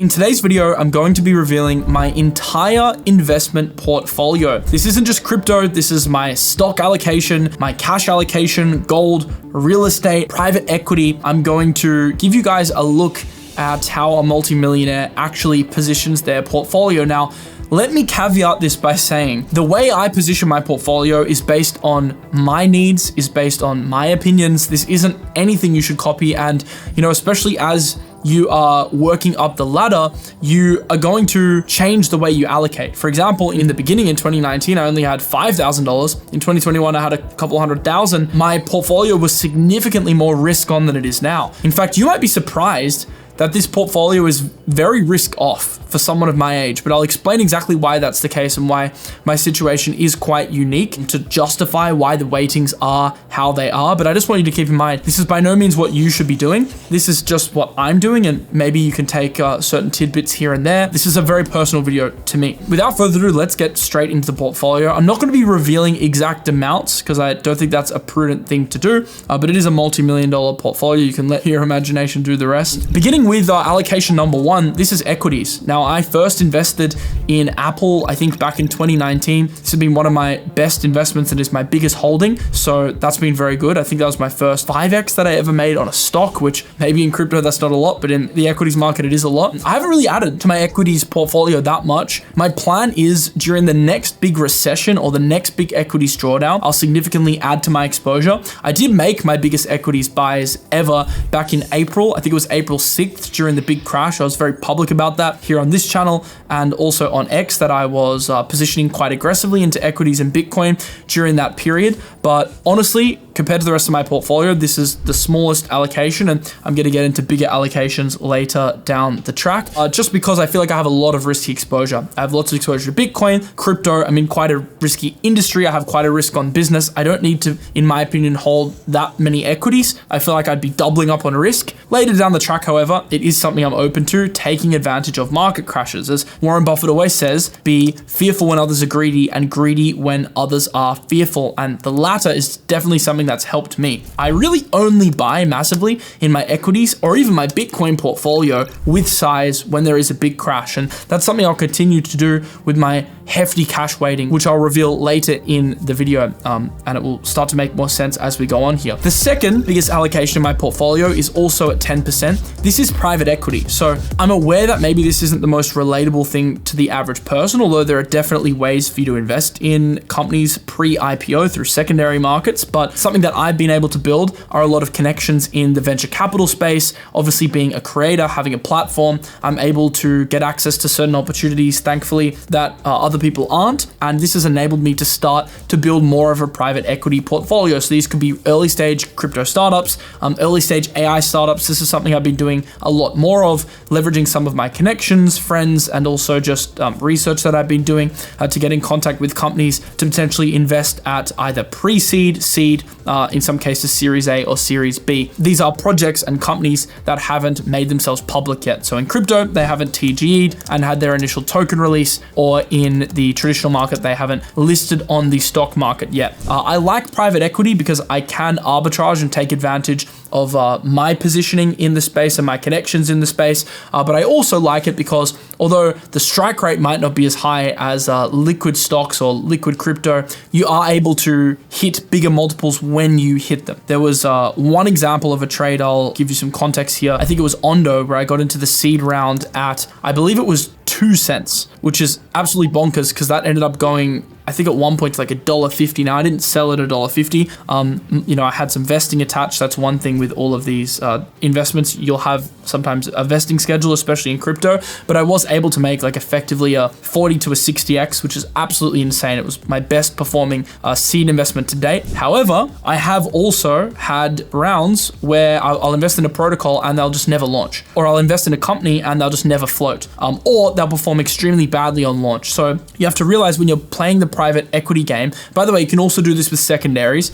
In today's video, I'm going to be revealing my entire investment portfolio. This isn't just crypto, this is my stock allocation, my cash allocation, gold, real estate, private equity. I'm going to give you guys a look at how a multimillionaire actually positions their portfolio. Now, let me caveat this by saying the way I position my portfolio is based on my needs, is based on my opinions. This isn't anything you should copy. And, especially as you are working up the ladder, you are going to change the way you allocate. For example, in the beginning in 2019, I only had $5,000. In 2021, I had a couple $100,000. My portfolio was significantly more risk on than it is now. In fact, you might be surprised that this portfolio is very risk off for someone of my age, but I'll explain exactly why that's the case and why my situation is quite unique to justify why the weightings are how they are. But I just want you to keep in mind, this is by no means what you should be doing. This is just what I'm doing, and maybe you can take certain tidbits here and there. This is a very personal video to me. Without further ado, let's get straight into the portfolio. I'm not gonna be revealing exact amounts because I don't think that's a prudent thing to do, but it is a multi-million-dollar portfolio. You can let your imagination do the rest. Beginning with allocation number one, this is equities. Now, I first invested in Apple, I think back in 2019. This has been one of my best investments and is my biggest holding. So that's been very good. I think that was my first 5X that I ever made on a stock, which maybe in crypto, that's not a lot, but in the equities market, it is a lot. I haven't really added to my equities portfolio that much. My plan is during the next big recession or the next big equities drawdown, I'll significantly add to my exposure. I did make my biggest equities buys ever back in April. I think it was April 6th during the big crash. I was very public about that here on this channel and also on X, that I was positioning quite aggressively into equities and Bitcoin during that period. But honestly, compared to the rest of my portfolio, this is the smallest allocation, and I'm going to get into bigger allocations later down the track, just because I feel like I have a lot of risky exposure. I have lots of exposure to Bitcoin, crypto. I'm in quite a risky industry. I have quite a risk on business. I don't need to, in my opinion, hold that many equities. I feel like I'd be doubling up on risk. Later down the track, however, it is something I'm open to, taking advantage of market crashes. As Warren Buffett always says, be fearful when others are greedy and greedy when others are fearful. And the latter is definitely something that's helped me. I really only buy massively in my equities or even my Bitcoin portfolio with size when there is a big crash. And that's something I'll continue to do with my hefty cash weighting, which I'll reveal later in the video. And it will start to make more sense as we go on here. The second biggest allocation in my portfolio is also at 10%. This is private equity. So I'm aware that maybe this isn't the most relatable thing to the average person, although there are definitely ways for you to invest in companies pre-IPO through secondary markets. But something that I've been able to build are a lot of connections in the venture capital space. Obviously, being a creator, having a platform, I'm able to get access to certain opportunities, thankfully, that other people aren't. And this has enabled me to start to build more of a private equity portfolio. So these could be early stage crypto startups, early stage AI startups. This is something I've been doing a lot more of, leveraging some of my connections, friends, and also just research that I've been doing to get in contact with companies to potentially invest at either pre-seed, seed, in some cases Series A or Series B. These are projects and companies that haven't made themselves public yet. So in crypto, they haven't TGE'd and had their initial token release, or in the traditional market, they haven't listed on the stock market yet. I like private equity because I can arbitrage and take advantage of my positioning in the space and my connections in the space. But I also like it because although the strike rate might not be as high as liquid stocks or liquid crypto, you are able to hit bigger multiples when you hit them. There was one example of a trade. I'll give you some context here. I think it was Ondo, where I got into the seed round at, I believe it was 2 cents, which is absolutely bonkers because that ended up going, I think at one point to like $1.50. Now I didn't sell it at $1.50. I had some vesting attached. That's one thing with all of these investments. You'll have sometimes a vesting schedule, especially in crypto, but I was able to make like effectively a 40 to a 60X, which is absolutely insane. It was my best performing seed investment to date. However, I have also had rounds where I'll invest in a protocol and they'll just never launch, or I'll invest in a company and they'll just never float, or they'll perform extremely badly on launch. So you have to realize when you're playing the private equity game. By the way, you can also do this with secondaries.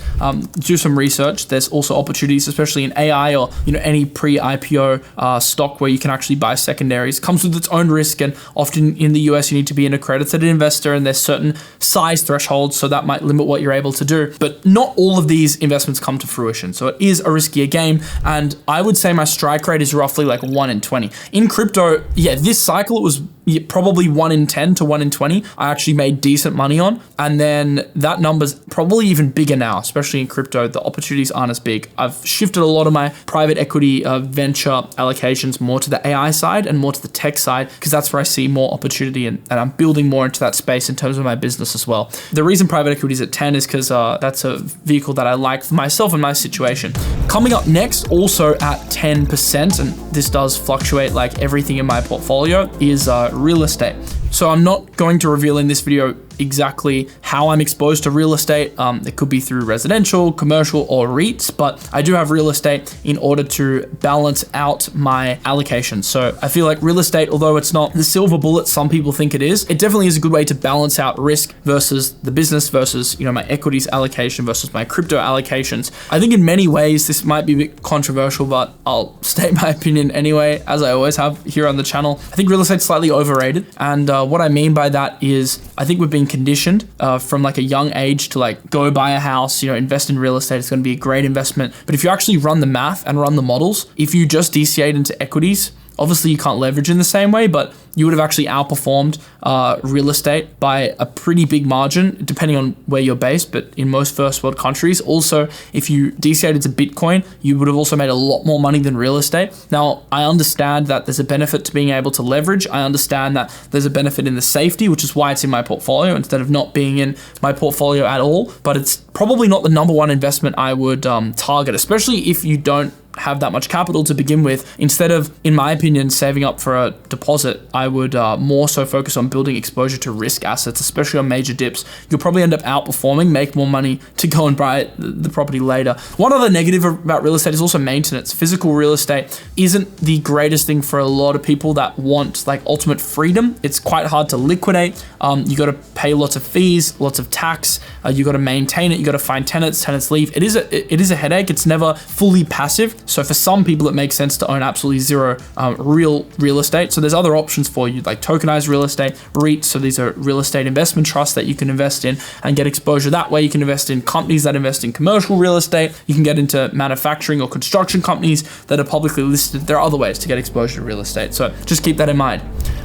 Do some research. There's also opportunities, especially in AI or any pre-IPO stock where you can actually buy secondaries. It comes with its own risk, and often in the US you need to be an accredited investor, and there's certain size thresholds, so that might limit what you're able to do. But not all of these investments come to fruition, so it is a riskier game, and I would say my strike rate is roughly like 1 in 20. In crypto, yeah, this cycle it was probably 1 in 10 to 1 in 20 I actually made decent money on, and then that number's probably even bigger now, especially in crypto. The opportunities aren't as big. I've shifted a lot of my private equity venture allocations more to the AI side and more to the tech side, because that's where I see more opportunity, and I'm building more into that space in terms of my business as well. The reason private equity is at 10 is because that's a vehicle that I like for myself and my situation. Coming up next, also at 10%, and this does fluctuate like everything in my portfolio, is real estate. So I'm not going to reveal in this video exactly how I'm exposed to real estate. It could be through residential, commercial, or REITs, but I do have real estate in order to balance out my allocation. So I feel like real estate, although it's not the silver bullet some people think it is, it definitely is a good way to balance out risk versus the business versus my equities allocation versus my crypto allocations. I think in many ways this might be a bit controversial, but I'll state my opinion anyway, as I always have here on the channel. I think real estate's slightly overrated, and what I mean by that is I think we've been conditioned from like a young age to like go buy a house, invest in real estate. It's going to be a great investment. But if you actually run the math and run the models, if you just DCA'd into equities, obviously you can't leverage in the same way, but you would have actually outperformed real estate by a pretty big margin, depending on where you're based, but in most first world countries. Also, if you DCA'd into Bitcoin, you would have also made a lot more money than real estate. Now, I understand that there's a benefit to being able to leverage. I understand that there's a benefit in the safety, which is why it's in my portfolio instead of not being in my portfolio at all. But it's probably not the number one investment I would target, especially if you don't have that much capital to begin with. Instead of, in my opinion, saving up for a deposit, I would more so focus on building exposure to risk assets, especially on major dips. You'll probably end up outperforming, make more money to go and buy the property later. One other negative about real estate is also maintenance. Physical real estate isn't the greatest thing for a lot of people that want like ultimate freedom. It's quite hard to liquidate. You got to pay lots of fees, lots of tax. You got to maintain it. You got to find tenants leave. It is a headache. It's never fully passive. So for some people, it makes sense to own absolutely zero real estate. So there's other options for you, like tokenized real estate, REITs. So these are real estate investment trusts that you can invest in and get exposure that way. You can invest in companies that invest in commercial real estate. You can get into manufacturing or construction companies that are publicly listed. There are other ways to get exposure to real estate. So just keep that in mind.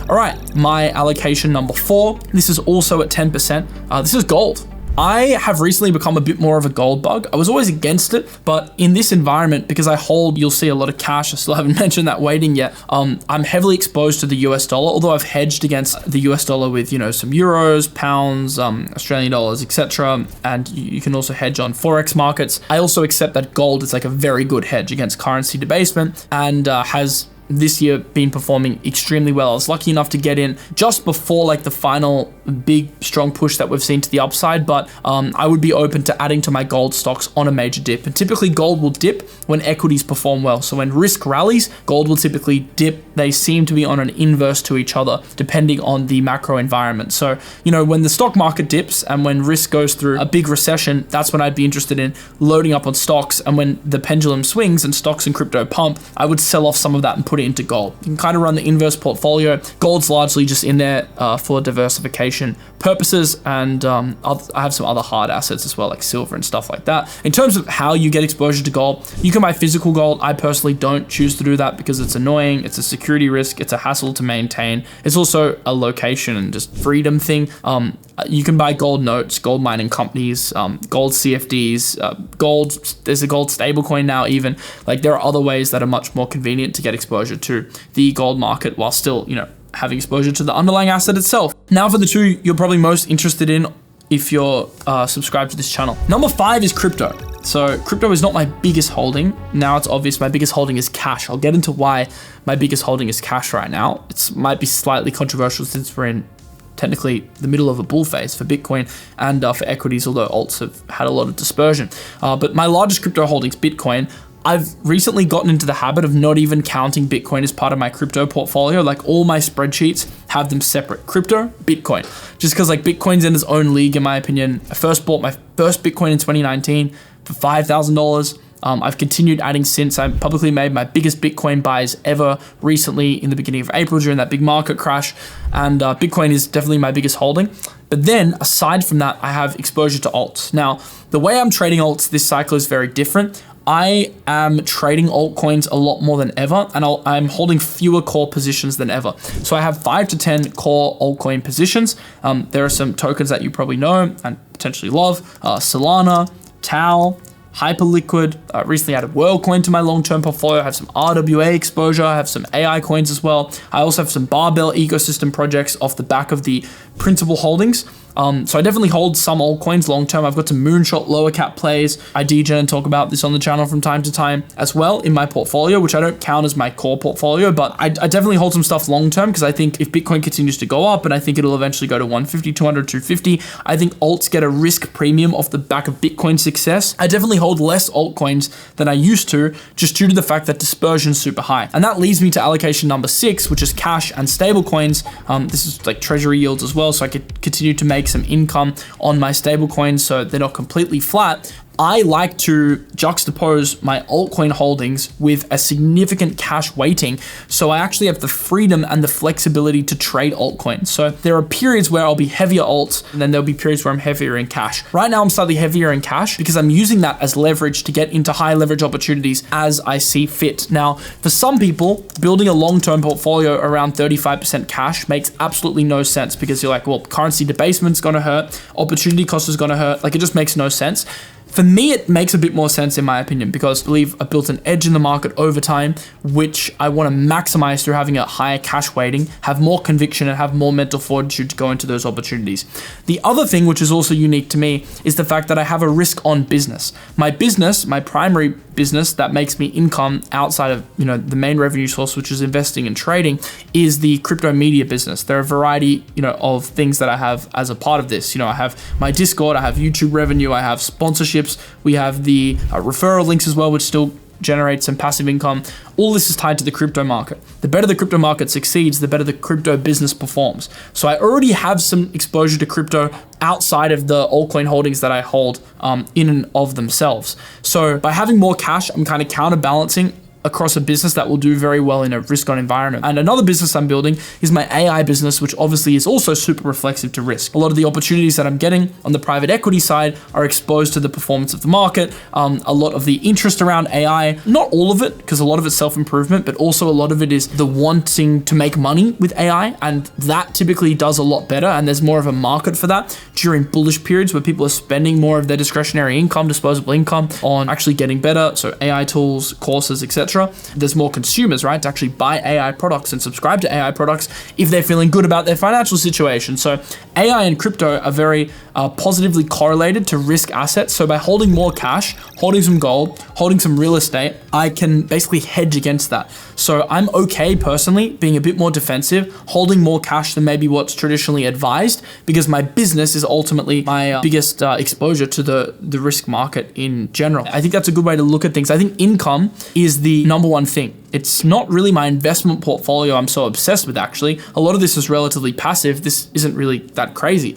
All right, my allocation number 4. This is also at 10%. This is gold. I have recently become a bit more of a gold bug. I was always against it, but in this environment, because I hold, you'll see a lot of cash. I still haven't mentioned that weighting yet. I'm heavily exposed to the US dollar, although I've hedged against the US dollar with, some euros, pounds, Australian dollars, etc. And you can also hedge on Forex markets. I also accept that gold is like a very good hedge against currency debasement and has this year been performing extremely well. I was lucky enough to get in just before like the final big strong push that we've seen to the upside, but I would be open to adding to my gold stocks on a major dip. And typically gold will dip when equities perform well. So when risk rallies, gold will typically dip. They seem to be on an inverse to each other depending on the macro environment. So, when the stock market dips and when risk goes through a big recession, that's when I'd be interested in loading up on stocks. And when the pendulum swings and stocks and crypto pump, I would sell off some of that and put it into gold. You can kind of run the inverse portfolio. Gold's largely just in there for diversification purposes, and I have some other hard assets as well, like silver and stuff like that. In terms of how you get exposure to gold, you can buy physical gold. I personally don't choose to do that because it's annoying. It's a security risk. It's a hassle to maintain. It's also a location and just freedom thing. You can buy gold notes, gold mining companies, gold CFDs, gold. There's a gold stablecoin now even. Like there are other ways that are much more convenient to get exposure to the gold market while still, having exposure to the underlying asset itself. Now for the two you're probably most interested in if you're subscribed to this channel. Number 5 is crypto. So crypto is not my biggest holding. Now it's obvious my biggest holding is cash. I'll get into why my biggest holding is cash right now. It might be slightly controversial since we're in technically the middle of a bull phase for Bitcoin and for equities, although alts have had a lot of dispersion. But my largest crypto holdings, Bitcoin. I've recently gotten into the habit of not even counting Bitcoin as part of my crypto portfolio. Like all my spreadsheets have them separate. Crypto, Bitcoin. Just because like Bitcoin's in its own league, in my opinion. I first bought my first Bitcoin in 2019 for $5,000. I've continued adding since. I publicly made my biggest Bitcoin buys ever recently in the beginning of April during that big market crash. And Bitcoin is definitely my biggest holding. But then aside from that, I have exposure to alts. Now, the way I'm trading alts this cycle is very different. I am trading altcoins a lot more than ever, and I'm holding fewer core positions than ever. So I have 5 to 10 core altcoin positions. There are some tokens that you probably know and potentially love. Solana, Tau, Hyperliquid, recently added WorldCoin to my long-term portfolio. I have some RWA exposure. I have some AI coins as well. I also have some barbell ecosystem projects off the back of the principal holdings. So I definitely hold some altcoins long-term. I've got some moonshot lower cap plays. I degen and talk about this on the channel from time to time as well in my portfolio, which I don't count as my core portfolio, but I definitely hold some stuff long-term because I think if Bitcoin continues to go up, and I think it'll eventually go to 150, 200, 250, I think alts get a risk premium off the back of Bitcoin success. I definitely hold less altcoins than I used to, just due to the fact that dispersion is super high. And that leads me to allocation number 6, which is cash and stablecoins. This is like treasury yields as well, so I could continue to make some income on my stablecoins so they're not completely flat. I like to juxtapose my altcoin holdings with a significant cash weighting. So I actually have the freedom and the flexibility to trade altcoins. So there are periods where I'll be heavier alts, and then there'll be periods where I'm heavier in cash. Right now I'm slightly heavier in cash because I'm using that as leverage to get into high leverage opportunities as I see fit. Now, for some people, building a long-term portfolio around 35% cash makes absolutely no sense because you're like, well, currency debasement's gonna hurt, opportunity cost is gonna hurt. Like, it just makes no sense. For me, it makes a bit more sense in my opinion because I believe I've built an edge in the market over time, which I want to maximize through having a higher cash weighting, have more conviction, and have more mental fortitude to go into those opportunities. The other thing, which is also unique to me, is the fact that I have a risk on business. My business, my primary business that makes me income outside of the main revenue source, which is investing and trading, is the crypto media business. There are a variety of things that I have as a part of this. I have my Discord, I have YouTube revenue, I have sponsorships, we have the referral links as well, which still generate some passive income. All this is tied to the crypto market. The better the crypto market succeeds, the better the crypto business performs. So I already have some exposure to crypto outside of the altcoin holdings that I hold in and of themselves. So by having more cash, I'm kind of counterbalancing across a business that will do very well in a risk-on environment. And another business I'm building is my AI business, which obviously is also super reflexive to risk. A lot of the opportunities that I'm getting on the private equity side are exposed to the performance of the market. A lot of the interest around AI, not all of it, because a lot of it's self-improvement, but also a lot of it is the wanting to make money with AI. And that typically does a lot better. And there's more of a market for that during bullish periods where people are spending more of their discretionary income, disposable income on actually getting better. So AI tools, courses, etc. There's more consumers, right, to actually buy AI products and subscribe to AI products if they're feeling good about their financial situation. So AI and crypto are very positively correlated to risk assets. So by holding more cash, holding some gold, holding some real estate, I can basically hedge against that. So I'm okay personally being a bit more defensive, holding more cash than maybe what's traditionally advised, because my business is ultimately my biggest exposure to the risk market in general. I think that's a good way to look at things. I think income is the number one thing. It's not really my investment portfolio I'm so obsessed with, actually. A lot of this is relatively passive. This isn't really that crazy.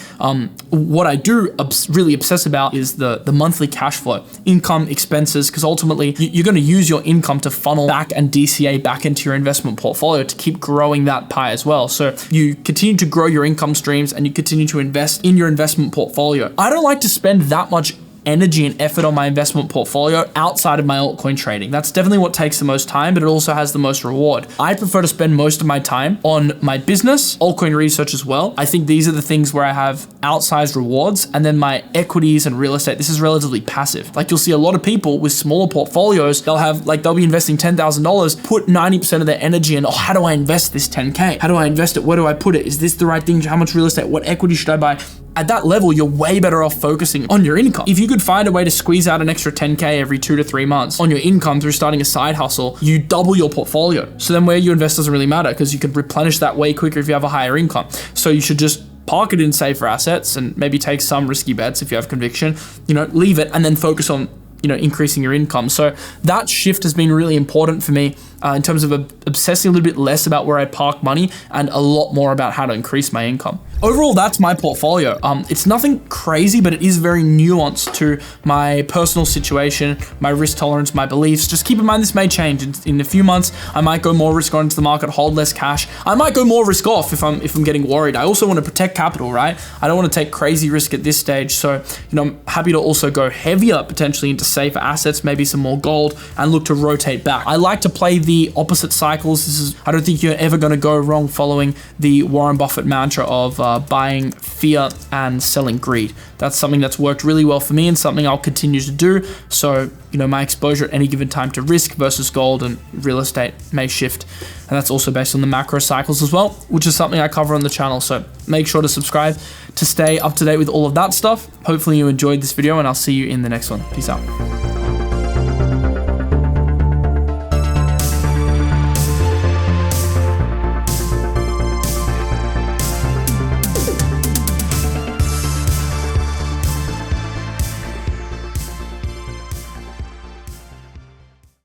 What I do really obsess about is the monthly cash flow, income, expenses, because ultimately you're going to use your income to funnel back and DCA back into your investment portfolio to keep growing that pie as well. So you continue to grow your income streams and you continue to invest in your investment portfolio. I don't like to spend that much energy and effort on my investment portfolio outside of my altcoin trading. That's definitely what takes the most time, but it also has the most reward. I prefer to spend most of my time on my business, altcoin research as well. I think these are the things where I have outsized rewards, and then my equities and real estate, this is relatively passive. Like, you'll see a lot of people with smaller portfolios, they'll be investing $10,000, put 90% of their energy in, how do I invest this 10K? How do I invest it? Where do I put it? Is this the right thing? How much real estate? What equity should I buy? At that level, you're way better off focusing on your income. If you could find a way to squeeze out an extra 10K every 2 to 3 months on your income through starting a side hustle, you double your portfolio. So then where you invest doesn't really matter, because you can replenish that way quicker if you have a higher income. So you should just park it in safer assets and maybe take some risky bets if you have conviction, leave it and then focus on increasing your income. So that shift has been really important for me. in terms of obsessing a little bit less about where I park money and a lot more about how to increase my income. Overall, that's my portfolio. It's nothing crazy, but it is very nuanced to my personal situation, my risk tolerance, my beliefs. Just keep in mind this may change. In a few months, I might go more risk on into the market, hold less cash. I might go more risk off if I'm getting worried. I also want to protect capital, right? I don't want to take crazy risk at this stage. So, I'm happy to also go heavier potentially into safer assets, maybe some more gold, and look to rotate back. I like to play the opposite cycles. I don't think you're ever going to go wrong following the Warren Buffett mantra of buying fear and selling greed. That's something that's worked really well for me and something I'll continue to do. So, my exposure at any given time to risk versus gold and real estate may shift. And that's also based on the macro cycles as well, which is something I cover on the channel. So make sure to subscribe to stay up to date with all of that stuff. Hopefully you enjoyed this video, and I'll see you in the next one. Peace out.